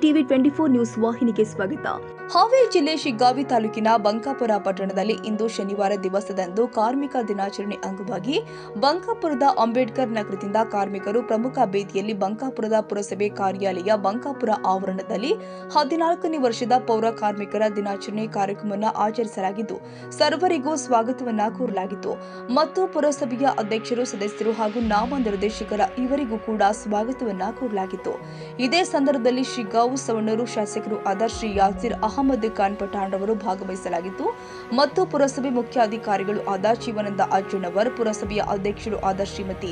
TV 24 news ವಾಹಿನಿಗೆ ಸ್ವಾಗತ. ಹಾವೇರಿ ಜಿಲ್ಲೆ ಶಿಗ್ಗಾವಿ ತಾಲೂಕಿನ ಬಂಕಾಪುರ ಪಟ್ಟಣದಲ್ಲಿ ಇಂದು ಶನಿವಾರ ದಿವಸದಂದು ಕಾರ್ಮಿಕ ದಿನಾಚರಣೆ ಅಂಗವಾಗಿ ಬಂಕಾಪುರದ ಅಂಬೇಡ್ಕರ್ ನಗರದಿಂದ ಕಾರ್ಮಿಕರು ಪ್ರಮುಖ ಬೀದಿಯಲ್ಲಿ ಬಂಕಾಪುರದ ಪುರಸಭೆ ಕಾರ್ಯಾಲಯ ಬಂಕಾಪುರ ಆವರಣದಲ್ಲಿ 14ನೇ ವರ್ಷದ ಪೌರ ಕಾರ್ಮಿಕರ ದಿನಾಚರಣೆ ಕಾರ್ಯಕ್ರಮವನ್ನು ಆಚರಿಸಲಾಗಿದ್ದು ಸರ್ವರಿಗೂ ಸ್ವಾಗತವನ್ನ ಕೋರಲಾಗಿತ್ತು ಮತ್ತು ಪುರಸಭೆಯ ಅಧ್ಯಕ್ಷರು, ಸದಸ್ಯರು ಹಾಗೂ ನಾಮನಿರ್ದೇಶಕರ ಇವರಿಗೂ ಕೂಡ ಸ್ವಾಗತವನ್ನ ಕೋರಲಾಗಿತ್ತು. ಇದೇ ಸಂದರ್ಭದಲ್ಲಿ ಶಿಗ್ಗಾಂವ್ ಸವಣೂರು ಶಾಸಕರು ಆದ ಶ್ರೀ ಯಾಸಿರ್ ಅಹಮದ್ ಖಾನ್ ಪಠಾಣ್ ರವರು ಭಾಗವಹಿಸಲಾಗಿತ್ತು ಮತ್ತು ಪುರಸಭೆ ಮುಖ್ಯ ಅಧಿಕಾರಿಗಳು ಆದ ಶಿವಾನಂದ ಅಜ್ಜನವರ್, ಪುರಸಭೆಯ ಅಧ್ಯಕ್ಷರು ಆದ ಶ್ರೀಮತಿ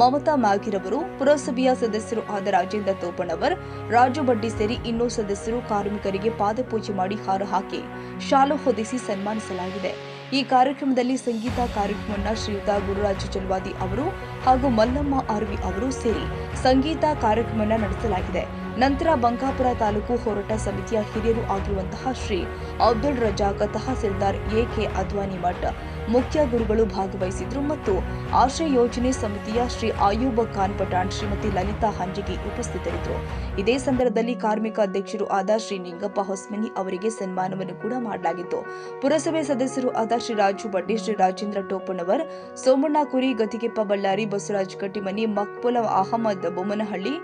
ಮಮತಾ ಮಾಗಿರವರು, ಪುರಸಭೆಯ ಸದಸ್ಯರು ಆದ ರಾಜೇಂದ್ರ ತೋಪಣ್ಣವರ್, ರಾಜು ಬಡ್ಡಿ ಸೇರಿ ಇನ್ನೂ ಸದಸ್ಯರು ಕಾರ್ಮಿಕರಿಗೆ ಪಾದಪೂಜೆ ಮಾಡಿ ಹಾರ ಹಾಕಿ ಶಾಲು ಹೊದಿಸಿ ಸನ್ಮಾನಿಸಲಾಗಿದೆ. ಈ ಕಾರ್ಯಕ್ರಮದಲ್ಲಿ ಸಂಗೀತ ಕಾರ್ಯಕ್ರಮವನ್ನು ಶ್ರೀಯುತ ಗುರುರಾಜ ಜಲ್ವಾದಿ ಅವರು ಹಾಗೂ ಮಲ್ಲಮ್ಮ ಆರ್ವಿ ಅವರು ಸೇರಿ ಸಂಗೀತ ಕಾರ್ಯಕ್ರಮವನ್ನು ನಡೆಸಲಾಗಿದೆ. ನಂತರ ಬಂಕಾಪುರ ತಾಲೂಕು ಹೋರಾಟ ಸಮಿತಿಯ ಹಿರಿಯರು ಆಗಿರುವಂತಹ ಶ್ರೀ ಅಬ್ದುಲ್ ರಜಾಕ್, ತಹಸೀಲ್ದಾರ್ ಎಕೆ ಅದ್ವಾನಿ ಮಠ್ ಮುಖ್ಯ ಗುರುಗಳು ಭಾಗವಹಿಸಿದ್ರು ಮತ್ತು ಆಶ್ರಯ ಯೋಜನೆ ಸಮಿತಿಯ ಶ್ರೀ ಆಯೂಬ್ ಖಾನ್ ಪಠಾಣ್, ಶ್ರೀಮತಿ ಲಲಿತಾ ಹಂಜಿಗಿ ಉಪಸ್ಥಿತರಿದ್ದರು. ಇದೇ ಸಂದರ್ಭದಲ್ಲಿ ಕಾರ್ಮಿಕ ಅಧ್ಯಕ್ಷರು ಆದ ಶ್ರೀ ನಿಂಗಪ್ಪ ಹೊಸ್ಮನಿ ಅವರಿಗೆ ಸನ್ಮಾನವನ್ನು ಕೂಡ ಮಾಡಲಾಗಿತ್ತು. ಪುರಸಭೆ ಸದಸ್ಯರು ಆದ ಶ್ರೀ ರಾಜು ಬಡ್ಡಿ, ಶ್ರೀ ರಾಜೇಂದ್ರ ಟೋಪಣ್ಣವರ್, ಸೋಮಣ್ಣ ಕುರಿ, ಗತಿಗೆಪ್ಪ ಬಳ್ಳಾರಿ, ಬಸವರಾಜ್ ಕಟ್ಟಿಮನಿ, ಮಕ್ಬುಲ್ ಅಹಮದ್ ಬೊಮ್ಮನಹಳ್ಳಿ,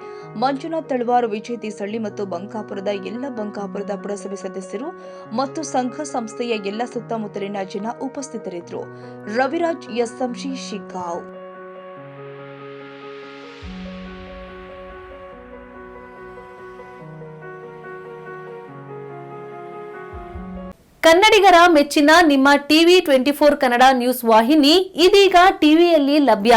ಮಂಜುನಾಥ್ ತಳವಾರ್, ವಿಜಯ್ ತೀಸಳ್ಳಿ ಮತ್ತು ಬಂಕಾಪುರದ ಪುರಸಭೆ ಸದಸ್ಯರು ಮತ್ತು ಸಂಘ ಸಂಸ್ಥೆಯ ಎಲ್ಲ ಸುತ್ತಮುತ್ತಲಿನ ಜನ ಉಪಸ್ಥಿತರಿದ್ದರು. ರವಿರಾಜ್ ಎಸ್ಎಂಶಿ ಶಿಗ್ಗಾಂವ್. ಕನ್ನಡಿಗರ ಮೆಚ್ಚಿನ ನಿಮ್ಮ ಟಿವಿ 24 ಕನ್ನಡ ನ್ಯೂಸ್ ವಾಹಿನಿ ಇದೀಗ ಟಿವಿಯಲ್ಲಿ ಲಭ್ಯ.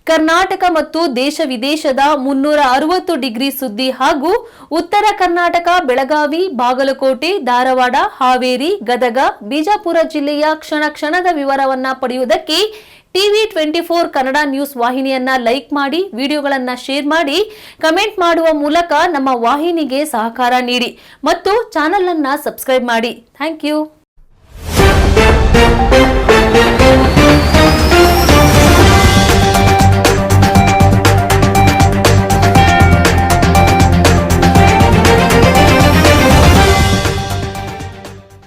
ಕರ್ನಾಟಕ ಮತ್ತು ದೇಶ ವಿದೇಶದ 360 ಡಿಗ್ರಿ ಸುದ್ದಿ ಹಾಗೂ ಉತ್ತರ ಕರ್ನಾಟಕ, ಬೆಳಗಾವಿ, ಬಾಗಲಕೋಟೆ, ಧಾರವಾಡ, ಹಾವೇರಿ, ಗದಗ, ಬಿಜಾಪುರ ಜಿಲ್ಲೆಯ ಕ್ಷಣ ಕ್ಷಣದ ವಿವರವನ್ನ ಪಡೆಯುವುದಕ್ಕೆ ಟಿವಿ 24 ಕನ್ನಡ ನ್ಯೂಸ್ ವಾಹಿನಿಯನ್ನ ಲೈಕ್ ಮಾಡಿ, ವಿಡಿಯೋಗಳನ್ನ ಶೇರ್ ಮಾಡಿ, ಕಮೆಂಟ್ ಮಾಡುವ ಮೂಲಕ ನಮ್ಮ ವಾಹಿನಿಗೆ ಸಹಕಾರ ನೀಡಿ ಮತ್ತು ಚಾನೆಲ್ ಅನ್ನ ಸಬ್ಸ್ಕ್ರೈಬ್ ಮಾಡಿ. Thank you.